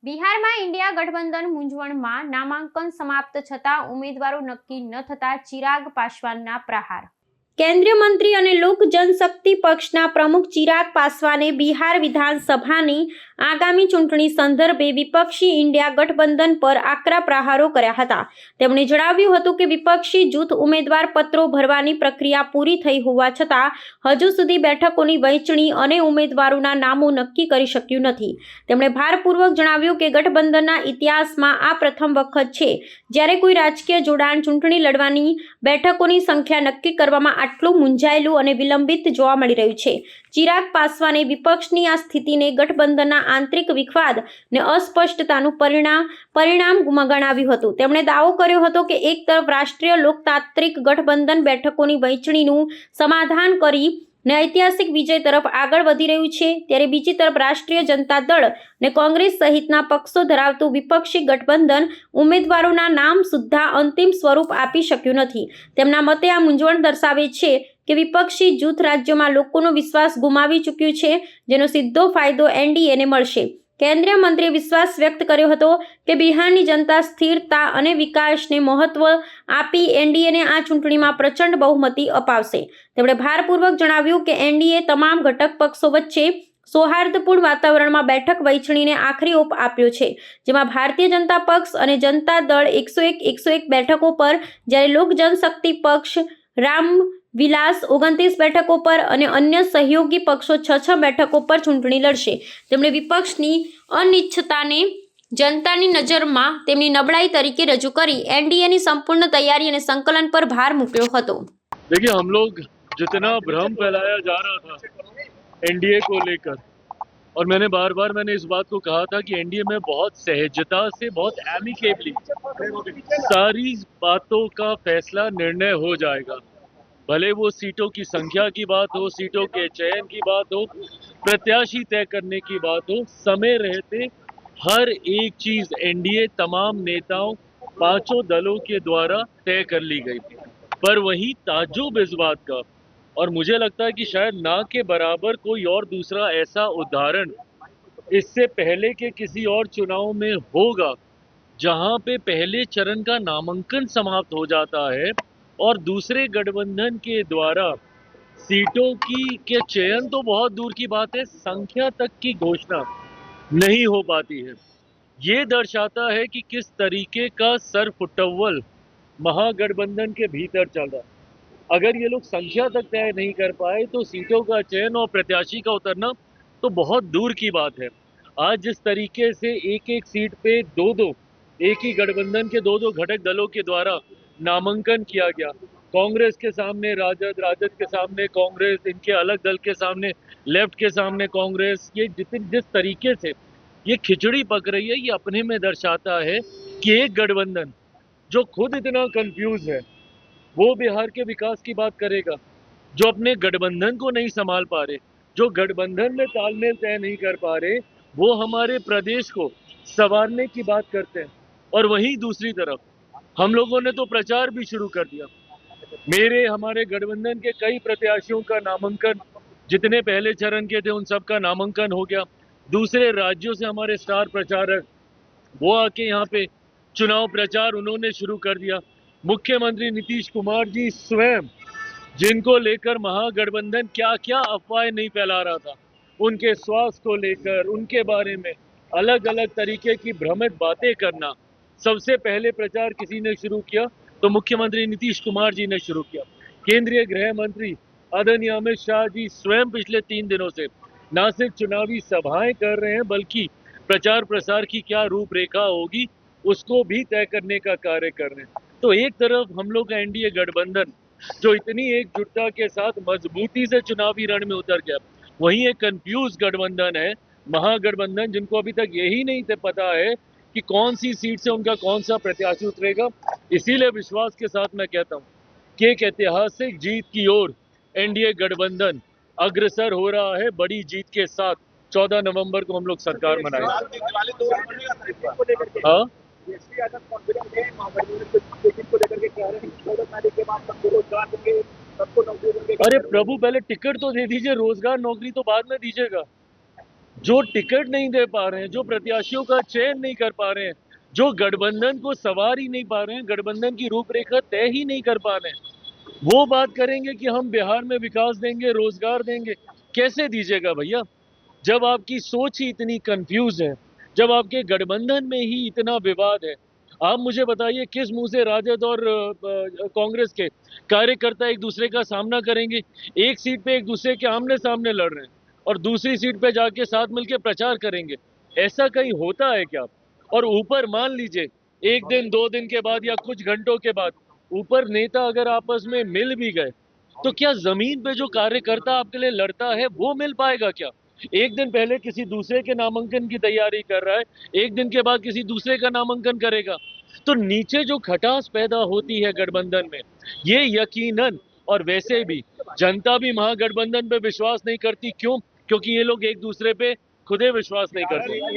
બિહારમાં ઇન્ડિયા ગઠબંધન મૂંઝવણમાં, નામાંકન સમાપ્ત છતાં ઉમેદવારો નક્કી ન થતા ચિરાગ પાસવાનના પ્રહાર। કેન્દ્રીય મંત્રી અને લોક જનશક્તિ પક્ષના પ્રમુખ ચિરાગ પાસવાને બિહાર વિધાનસભાની આગામી ચૂંટણી સંદર્ભે વિપક્ષી ઇન્ડિયા ગઠબંધન પર આકરા પ્રહારો કર્યા હતા। તેમણે જણાવ્યું હતું કે વિપક્ષી જૂથ ઉમેદવાર પત્રો ભરવાની પ્રક્રિયા પૂરી થઈ હોવા છતાં હજુ સુધી બેઠકોની વહેંચણી અને ઉમેદવારોના નામો નક્કી કરી શક્યું નથી। તેમણે ભારપૂર્વક જણાવ્યું કે ગઠબંધનના ઇતિહાસમાં આ પ્રથમ વખત છે જ્યારે કોઈ રાજકીય જોડાણ ચૂંટણી લડવાની બેઠકોની સંખ્યા નક્કી કરવામાં આટલું મૂંઝાયેલું અને વિલંબિત જોવા મળી રહ્યું છે। ચિરાગ પાસવાને વિપક્ષની આ સ્થિતિને ગઠબંધનના આંતરિક વિખવાદ ને અસ્પષ્ટતાનું પરિણામ ગણાવ્યું હતું। તેમણે દાવો કર્યો હતો કે એક તરફ રાષ્ટ્રીય લોકતાંત્રિક ગઠબંધન બેઠકોની વહેંચણીનું સમાધાન કરી ને ઐતિહાસિક વિજય તરફ આગળ વધી રહ્યું છે, ત્યારે બીજી તરફ રાષ્ટ્રીય જનતા દળ ને કોંગ્રેસ સહિતના પક્ષો ધરાવતું વિપક્ષી ગઠબંધન ઉમેદવારોના નામ સુદ્ધા અંતિમ સ્વરૂપ આપી શક્યું નથી। તેમના મતે આ મૂંઝવણ દર્શાવે છે કે વિપક્ષી જૂથ રાજ્યોમાં લોકોનો વિશ્વાસ ગુમાવી ચૂક્યું છે, જેનો સીધો ફાયદો એનડીએને મળશે। કેન્દ્રીય મંત્રીએ વિશ્વાસ વ્યક્ત કર્યો હતો કે બિહારની જનતા સ્થિરતા અને વિકાસને મહત્વ આપી એનડીએને આ ચૂંટણીમાં પ્રચંડ બહુમતી અપાવશે। તેમણે ભારપૂર્વક જણાવ્યું કે એનડીએ તમામ ઘટક પક્ષો વચ્ચે સૌહાર્દપૂર્ણ વાતાવરણમાં બેઠક વહેંચણીને આખરી ઓપ આપ્યો છે, જેમાં ભારતીય જનતા પક્ષ અને જનતા દળ 101 બેઠકો પર, જ્યારે લોક જનશક્તિ પક્ષ રામવિલાસ 29 બેઠકો પર અને અન્ય સહયોગી પક્ષો 6 બેઠકો પર ચૂંટણી લડશે। તેમણે વિપક્ષની અનિચ્છતાને જનતાની નજરમાં તેમની નબળાઈ તરીકે રજૂ કરી એનડીએની संपूर्ण तैयारी અને સંકલન પર ભાર મૂક્યો હતો। देखिए, हम लोग जितना भ्रम फैलाया जा रहा था एनडीए को लेकर, और मैंने इस बात को कहा था कि एनडीए में बहुत सहजता से, बहुत एमिकेबली सारी बातों का फैसला निर्णय हो जाएगा। भले वो सीटों की संख्या की बात हो, सीटों के चयन की बात हो, प्रत्याशी तय करने की बात हो, समय रहते हर एक चीज एनडीए तमाम नेताओं, पांचों दलों के द्वारा तय कर ली गई थी। पर वही ताज्जुब इस बात का, और मुझे लगता है कि शायद ना के बराबर कोई और दूसरा ऐसा उदाहरण इससे पहले के किसी और चुनाव में होगा, जहां पे पहले चरण का नामांकन समाप्त हो जाता है और दूसरे गठबंधन के द्वारा सीटों के चयन तो बहुत दूर की बात है, संख्या तक की घोषणा नहीं हो पाती है। ये दर्शाता है कि किस तरीके का सरफुटव्वल महागठबंधन के भीतर चल रहा है। अगर ये लोग संख्या तक तय नहीं कर पाए तो सीटों का चयन और प्रत्याशी का उतरना तो बहुत दूर की बात है। आज जिस तरीके से एक सीट पे दो एक ही गठबंधन के दो घटक दलों के द्वारा नामांकन किया गया, कांग्रेस के सामने राजद के सामने कांग्रेस, इनके अलग दल के सामने लेफ्ट के सामने कांग्रेस, ये जिस तरीके से ये खिचड़ी पक रही है, ये अपने में दर्शाता है कि एक गठबंधन जो खुद इतना कंफ्यूज है वो बिहार के विकास की बात करेगा, जो अपने गठबंधन को नहीं संभाल पा रहे, जो गठबंधन में तालमेल तय नहीं कर पा रहे, वो हमारे प्रदेश को संवारने की बात करते हैं। और वहीं दूसरी तरफ हम लोगों ने तो प्रचार भी शुरू कर दिया। हमारे गठबंधन के कई प्रत्याशियों का नामांकन, जितने पहले चरण के थे उन सब का नामांकन हो गया। दूसरे राज्यों से हमारे स्टार प्रचारक वो आके यहाँ पे चुनाव प्रचार उन्होंने शुरू कर दिया। मुख्यमंत्री नीतीश कुमार जी स्वयं, जिनको लेकर महागठबंधन क्या क्या अफवाहें नहीं फैला रहा था, उनके स्वास्थ्य को लेकर, उनके बारे में अलग अलग तरीके की भ्रमित बातें करना, सबसे पहले प्रचार किसी ने शुरू किया तो मुख्यमंत्री नीतीश कुमार जी ने शुरू किया। केंद्रीय गृह मंत्री आदरणीय अमित शाह जी स्वयं पिछले 3 दिनों से न सिर्फ चुनावी सभाएं कर रहे हैं, बल्कि प्रचार प्रसार की क्या रूपरेखा होगी उसको भी तय करने का कार्य कर रहे हैं। तो एक तरफ हम लोग का एनडीए गठबंधन जो इतनी एकजुटता के साथ मजबूती से चुनावी रण में उतर गया, वहीं एक कंफ्यूज गठबंधन है, महागठबंधन, जिनको अभी तक यही नहीं पता है कि कौन सी सीट से उनका कौन सा प्रत्याशी उतरेगा। इसीलिए विश्वास के साथ मैं कहता हूं कि एक ऐतिहासिक जीत की ओर एनडीए गठबंधन अग्रसर हो रहा है, बड़ी जीत के साथ। 14 नवंबर को हम लोग सरकार बनाएंगे। हाँ, अरे प्रभु, पहले टिकट तो दे दीजिए, रोजगार नौकरी तो बाद में दीजिएगा। जो टिकट नहीं दे पा रहे हैं, जो प्रत्याशियों का चयन नहीं कर पा रहे हैं, जो गठबंधन को सवार ही नहीं पा रहे हैं, गठबंधन की रूपरेखा तय ही नहीं कर पा रहे हैं, वो बात करेंगे कि हम बिहार में विकास देंगे, रोजगार देंगे। कैसे दीजिएगा भैया, जब आपकी सोच ही इतनी कंफ्यूज है, जब आपके गठबंधन में ही इतना विवाद है। आप मुझे बताइए किस मुंह से राजद और कांग्रेस के कार्यकर्ता एक दूसरे का सामना करेंगे? एक सीट पे एक दूसरे के आमने सामने लड़ रहे हैं और दूसरी सीट पे जाके साथ मिलकर प्रचार करेंगे। ऐसा कहीं होता है क्या? और ऊपर मान लीजिए एक दिन, 2 दिन के बाद या कुछ घंटों के बाद ऊपर नेता अगर आपस में मिल भी गए, तो क्या जमीन पे जो कार्यकर्ता आपके लिए लड़ता है वो मिल पाएगा क्या? एक दिन पहले किसी दूसरे के नामांकन की तैयारी कर रहा है, एक दिन के बाद किसी दूसरे का नामांकन करेगा। तो नीचे जो खटास पैदा होती है गठबंधन में, ये यकीनन, और वैसे भी जनता भी महागठबंधन पे विश्वास नहीं करती। क्यों? क्योंकि ये लोग एक दूसरे पे खुदे विश्वास नहीं करते।